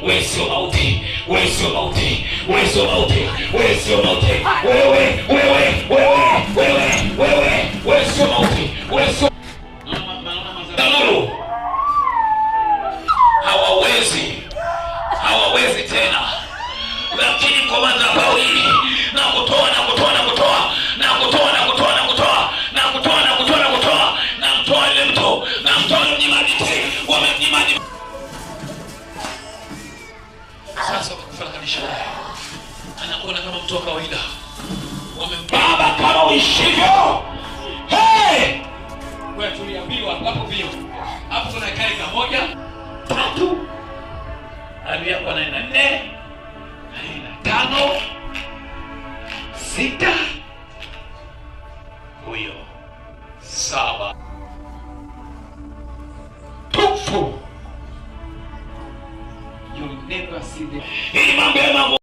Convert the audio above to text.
wewe sio mauti, wewe sio mauti, wewe sio mauti, wewe sio mauti, wewe sio mauti, wewe sio hawawezi tena. Lakini kwa madhabahu hili na kutoa ile mtu na mtoa mnyimadi wamemnyimadi. Sasa wakufananisha naye, anakuona kama mtu wa kawaida. Baba, kama uishivyo, wewe tuliambiwa hapo vile. Hapo kuna kaida 1 3 Biblia kwa 4 5 6 huyo 7 tufu. You never see the